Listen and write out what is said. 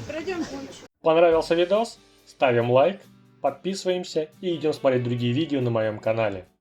Пройдем. Понравился видос? Ставим лайк, подписываемся и идем смотреть другие видео на моем канале.